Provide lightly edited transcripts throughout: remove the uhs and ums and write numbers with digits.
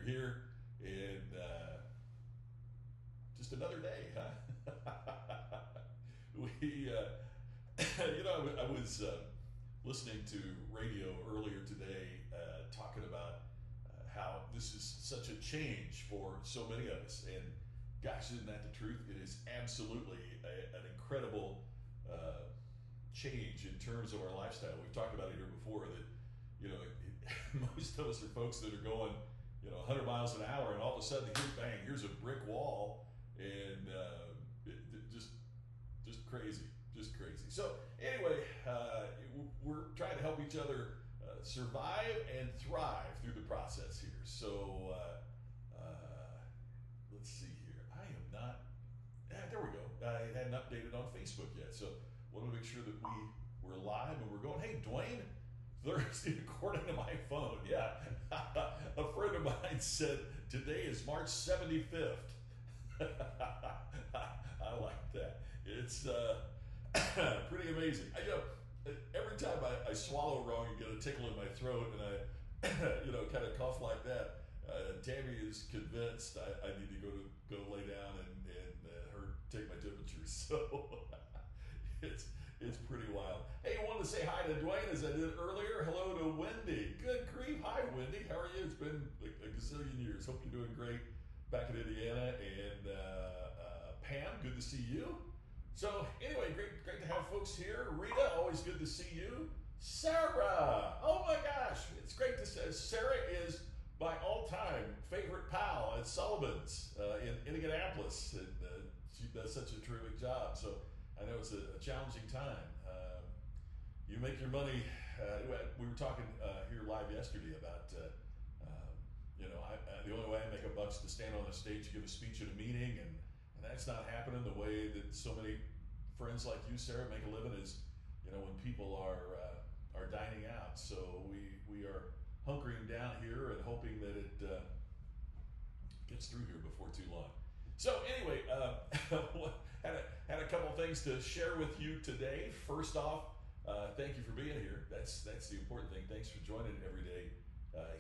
you're here, and just another day, huh? I was listening to radio earlier today, talking about how this is such a change for so many of us, and gosh, isn't that the truth? It is absolutely an incredible change in terms of our lifestyle. We've talked about it here before that, most of us are folks that are going, 100 miles an hour, and all of a sudden, here's a brick wall, and just crazy, So anyway, we're trying to help each other survive and thrive through the process here. So let's see here. I am not. There we go. I hadn't updated on Facebook yet, so want to make sure that we're live and we're going. Hey, Dwayne. Thursday, according to my phone, yeah. A friend of mine said today is March 75th. I like that. It's pretty amazing. Every time I swallow wrong and get a tickle in my throat, and I, kind of cough like that, Tammy is convinced I need to go lay down and her take my temperature. So it's pretty wild. Hey, I wanted to say hi to Dwayne as I did earlier. Hello to Wendy. Good grief. Hi, Wendy. How are you? It's been a gazillion years. Hope you're doing great back in Indiana. And Pam, good to see you. So anyway, great to have folks here. Rita, always good to see you. Sarah, oh my gosh, it's great to see. Sarah is my all-time favorite pal at Sullivan's in Indianapolis, and she does such a terrific job. So I know it's a challenging time. You make your money. We were talking here live yesterday about, the only way I make a buck is to stand on a stage, give a speech at a meeting, and that's not happening the way that so many friends like you, Sarah, make a living is, when people are dining out. So we are hunkering down here and hoping that it gets through here before too long. So anyway, had a couple things to share with you today. First off, thank you for being here. That's the important thing. Thanks for joining every day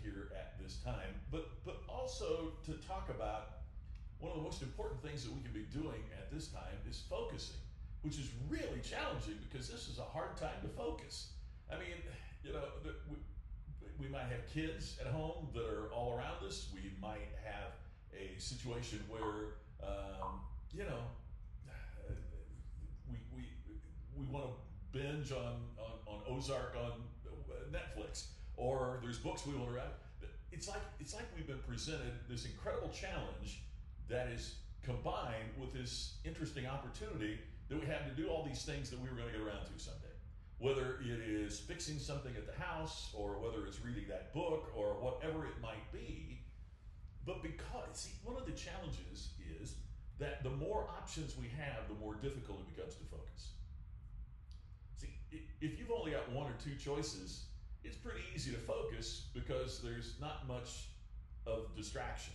here at this time. But also to talk about one of the most important things that we can be doing at this time is focusing, which is really challenging because this is a hard time to focus. I mean, we might have kids at home that are all around us. We might have a situation where, we want to binge on Ozark on Netflix, or there's books we want to read. It's like we've been presented this incredible challenge that is combined with this interesting opportunity that we have to do all these things that we were going to get around to someday. Whether it is fixing something at the house, or whether it's reading that book, or whatever it might be. But one of the challenges is that the more options we have, the more difficult it becomes to focus. See, if you've only got one or two choices, it's pretty easy to focus because there's not much of distraction.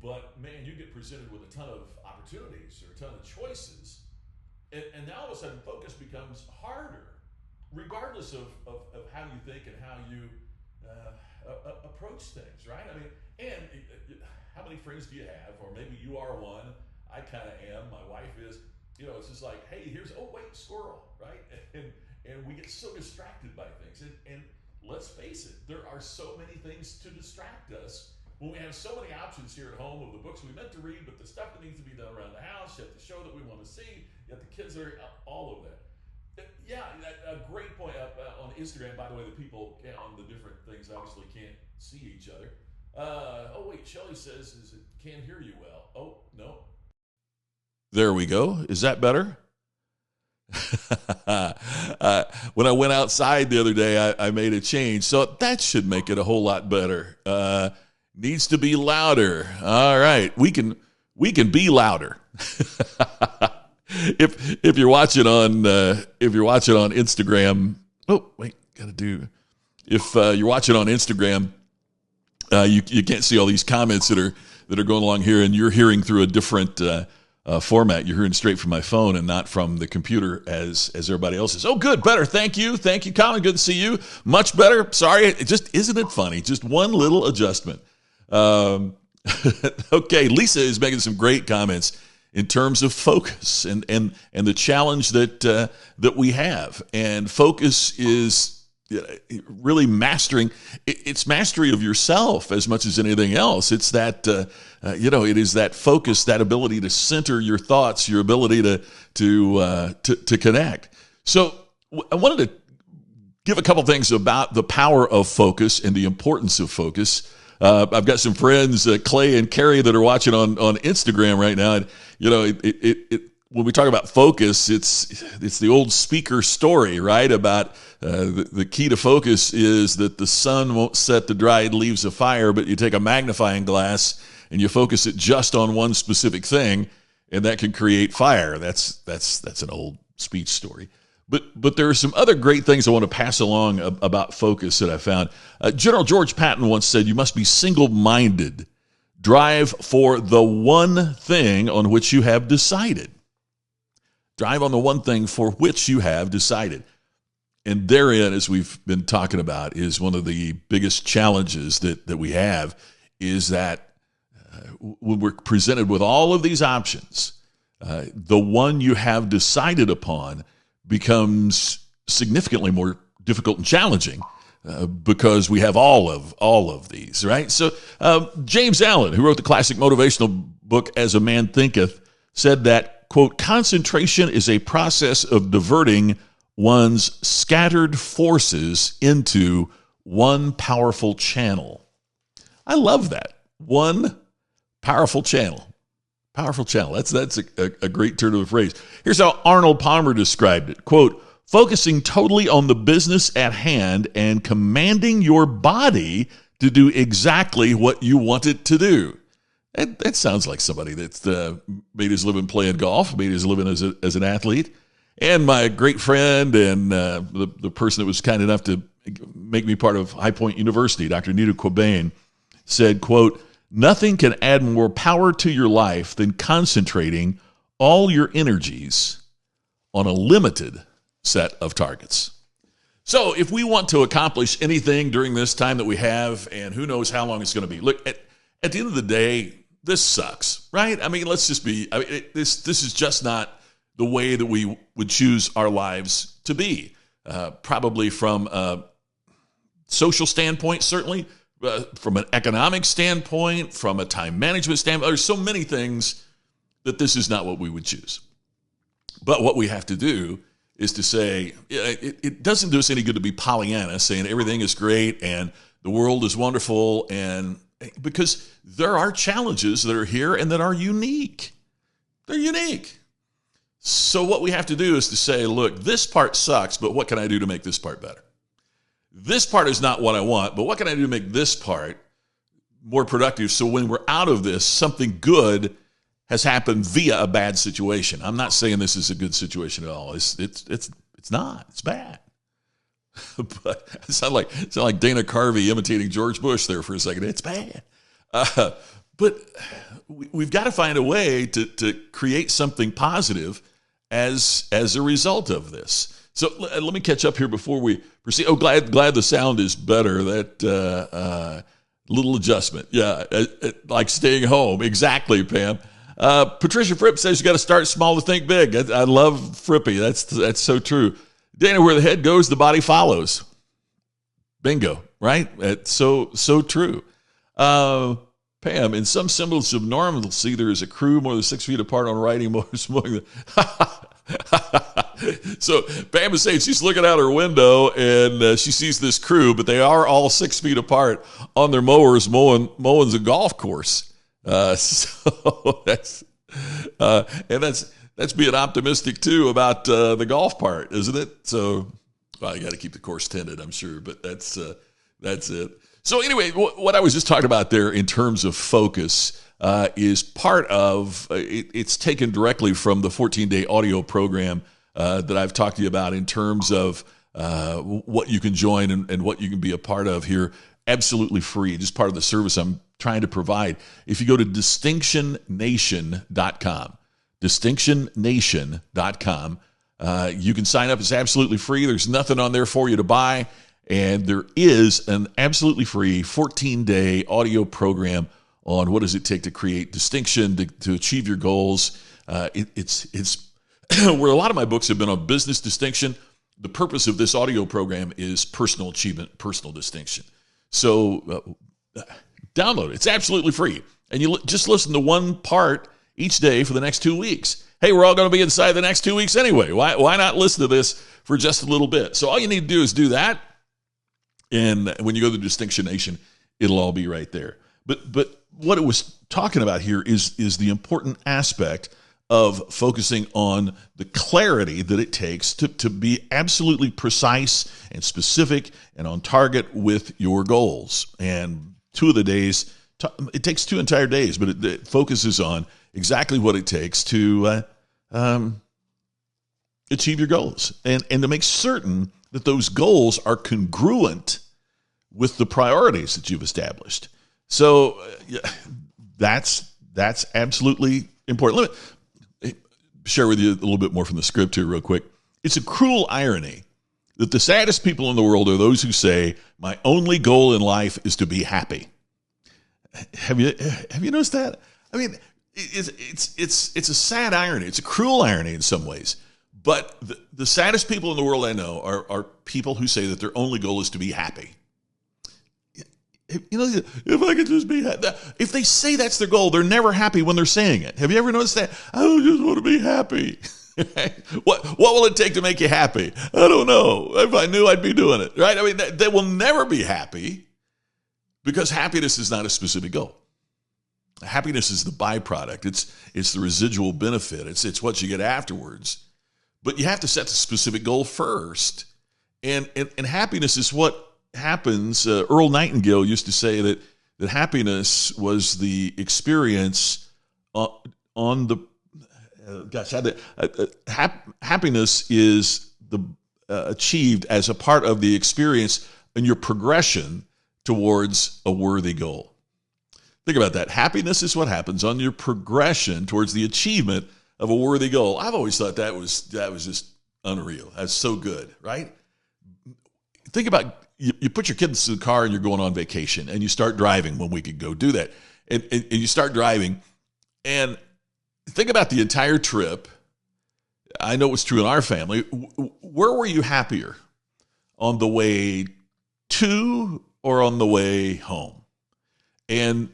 But man, you get presented with a ton of opportunities or a ton of choices, and now all of a sudden focus becomes harder, regardless of how you think and how you approach things, right? I mean, and how many friends do you have? Or maybe you are one. I kind of am. My wife is. It's just like, hey, squirrel, right? And we get so distracted by things. And let's face it, there are so many things to distract us when we have so many options here at home of the books we meant to read, but the stuff that needs to be done around the house, you have the show that we want to see, you have the kids that are, all of that. Yeah, a great point on Instagram, by the way, the people on the different things obviously can't see each other. Shelley says, can't hear you well. Oh, no. There we go. Is that better? When I went outside the other day, I made a change. So that should make it a whole lot better. Needs to be louder. All right. We can be louder. If you're watching on Instagram, if you're watching on Instagram, you can't see all these comments that are going along here, and you're hearing through a different format. You're hearing straight from my phone and not from the computer as everybody else is. Oh, good, better. Thank you, Colin. Good to see you. Much better. Sorry, isn't it funny? Just one little adjustment. Um, okay, Lisa is making some great comments in terms of focus and the challenge that we have. And focus is really mastering. It's mastery of yourself as much as anything else. It's that it is that focus, that ability to center your thoughts, your ability to connect. So I wanted to give a couple things about the power of focus and the importance of focus. I've got some friends, Clay and Carrie, that are watching on Instagram right now. And, when we talk about focus, it's the old speaker story, right? About the key to focus is that the sun won't set the dried leaves afire, but you take a magnifying glass and you focus it just on one specific thing, and that can create fire. That's an old speech story. But there are some other great things I want to pass along about focus that I found. General George Patton once said, "You must be single-minded. Drive for the one thing on which you have decided." Drive on the one thing for which you have decided. And therein, as we've been talking about, is one of the biggest challenges that we have, is that when we're presented with all of these options, the one you have decided upon becomes significantly more difficult and challenging because we have all of these, right? So James Allen, who wrote the classic motivational book As a Man Thinketh, said that, quote, "Concentration is a process of diverting one's scattered forces into one powerful channel." I love that. One powerful channel. Powerful channel. That's a great turn of the phrase. Here's how Arnold Palmer described it. Quote, "Focusing totally on the business at hand and commanding your body to do exactly what you want it to do." That sounds like somebody that's made his living playing golf, made his living as an athlete. And my great friend and the person that was kind enough to make me part of High Point University, Dr. Nita Quabain, said, quote, "Nothing can add more power to your life than concentrating all your energies on a limited set of targets." So if we want to accomplish anything during this time that we have, and who knows how long it's going to be, look, at the end of the day, this sucks, right? I mean, let's just be, this is just not the way that we would choose our lives to be. Probably from a social standpoint, certainly, from an economic standpoint, from a time management standpoint. There's so many things that this is not what we would choose. But what we have to do is to say, it doesn't do us any good to be Pollyanna, saying everything is great and the world is wonderful, and because there are challenges that are here and that are unique. They're unique. So what we have to do is to say, look, this part sucks, but what can I do to make this part better? This part is not what I want, but what can I do to make this part more productive, so when we're out of this, something good has happened via a bad situation? I'm not saying this is a good situation at all. It's not. It's bad. But it sounded like Dana Carvey imitating George Bush there for a second. It's bad. But we've got to find a way to create something positive as a result of this. So let me catch up here before we proceed. Oh, glad the sound is better. That little adjustment. Yeah, like staying home. Exactly, Pam. Patricia Fripp says you got to start small to think big. I love Frippy. That's so true. Dana, where the head goes, the body follows. Bingo, right? It's so true. Pam, in some semblance of normalcy, there is a crew more than 6 feet apart on riding motors mowing So Pam is saying she's looking out her window and she sees this crew, but they are all 6 feet apart on their mowers mowing a golf course. So that's being optimistic too about the golf part, isn't it? So, well, you got to keep the course tended, I'm sure, but that's it. So anyway, what I was just talking about there in terms of focus is part of it's taken directly from the 14-day audio program that I've talked to you about in terms of what you can join and what you can be a part of here, absolutely free, just part of the service I'm trying to provide. If you go to distinctionnation.com, distinctionnation.com, you can sign up. It's absolutely free. There's nothing on there for you to buy. And there is an absolutely free 14-day audio program on what does it take to create distinction, to achieve your goals. It's where a lot of my books have been on business distinction. The purpose of this audio program is personal achievement, personal distinction. So download it. It's absolutely free. And you just listen to one part each day for the next 2 weeks. Hey, we're all going to be inside the next 2 weeks anyway. Why not listen to this for just a little bit? So all you need to do is do that. And when you go to Distinction Nation, it'll all be right there. But what it was talking about here is the important aspect of focusing on the clarity that it takes to be absolutely precise and specific and on target with your goals. And 2 of the days, it takes 2 entire days, but it focuses on exactly what it takes to achieve your goals and to make certain that those goals are congruent with the priorities that you've established. So that's absolutely important. Let me share with you a little bit more from the script here real quick. It's a cruel irony that the saddest people in the world are those who say, my only goal in life is to be happy. Have you noticed that? I mean, it's a sad irony. It's a cruel irony in some ways. But the saddest people in the world I know are people who say that their only goal is to be happy. You know, if I could just be happy. If they say that's their goal, they're never happy when they're saying it. Have you ever noticed that? I just want to be happy. What will it take to make you happy? I don't know. If I knew, I'd be doing it, right? I mean, they will never be happy because happiness is not a specific goal. Happiness is the byproduct. It's the residual benefit. It's what you get afterwards. But you have to set the specific goal first. And happiness is what happens. Earl Nightingale used to say that happiness was the experience on the happiness is the achieved as a part of the experience in your progression towards a worthy goal. Think about that. Happiness is what happens on your progression towards the achievement of a worthy goal. I've always thought that was just unreal. That's so good, right? Think about you put your kids in the car and you're going on vacation and you start driving when we could go do that. And you start driving and think about the entire trip. I know it's true in our family. Where were you happier? On the way to or on the way home? And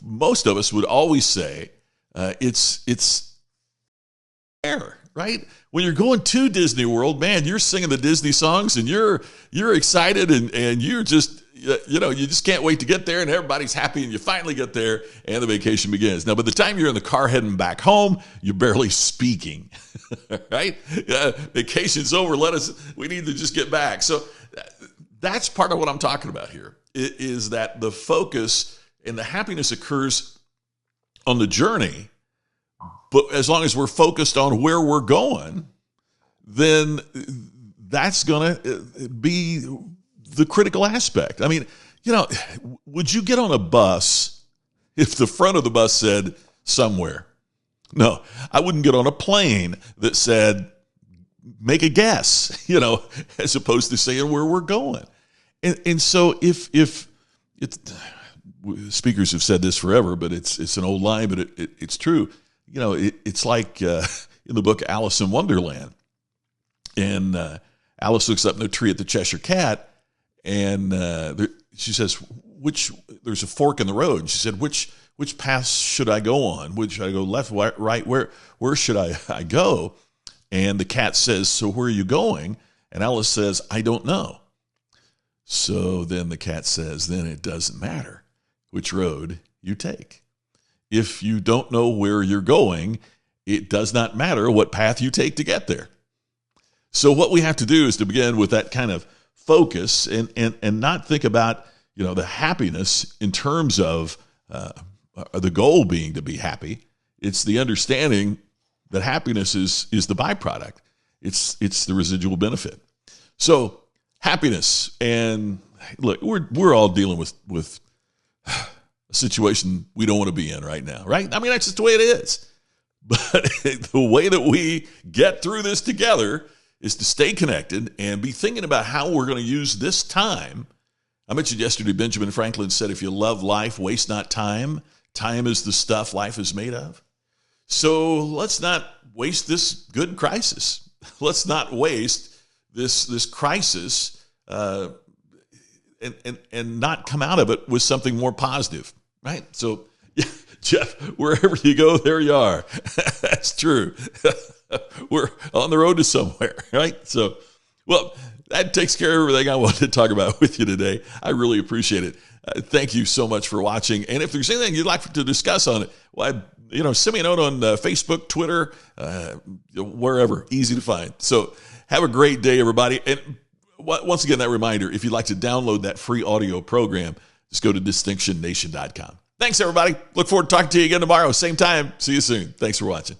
most of us would always say it's there, right? When you're going to Disney World, man, you're singing the Disney songs and you're excited and you're just, you just can't wait to get there and everybody's happy and you finally get there and the vacation begins. Now, by the time you're in the car heading back home, you're barely speaking, right? Vacation's over. We need to just get back. So that's part of what I'm talking about here is that the focus and the happiness occurs on the journey. But as long as we're focused on where we're going, then that's going to be the critical aspect. I mean, would you get on a bus if the front of the bus said somewhere? No, I wouldn't get on a plane that said, make a guess, as opposed to saying where we're going. And so if it's, speakers have said this forever, but it's an old line, but it's true. It's like in the book Alice in Wonderland. And Alice looks up in a tree at the Cheshire Cat, and she says, there's a fork in the road. She said, which path should I go on? Should I go left, right? Where should I go? And the cat says, so where are you going? And Alice says, I don't know. So then the cat says, then it doesn't matter which road you take. If you don't know where you're going, it does not matter what path you take to get there. So what we have to do is to begin with that kind of focus and not think about, the happiness in terms of the goal being to be happy. It's the understanding that happiness is the byproduct. It's the residual benefit. So happiness, and look, we're all dealing with a situation we don't want to be in right now, right? I mean, that's just the way it is. But the way that we get through this together is to stay connected and be thinking about how we're going to use this time. I mentioned yesterday, Benjamin Franklin said, if you love life, waste not time. Time is the stuff life is made of. So let's not waste this good crisis. Let's not waste this crisis and not come out of it with something more positive, right? So, yeah, Jeff, wherever you go, there you are. That's true. We're on the road to somewhere, right? So, well, that takes care of everything I wanted to talk about with you today. I really appreciate it. Thank you so much for watching. And if there's anything you'd like to discuss on it, well, send me a note on Facebook, Twitter, wherever. Easy to find. So have a great day, everybody. And once again, that reminder, if you'd like to download that free audio program, just go to distinctionnation.com. Thanks, everybody. Look forward to talking to you again tomorrow. Same time. See you soon. Thanks for watching.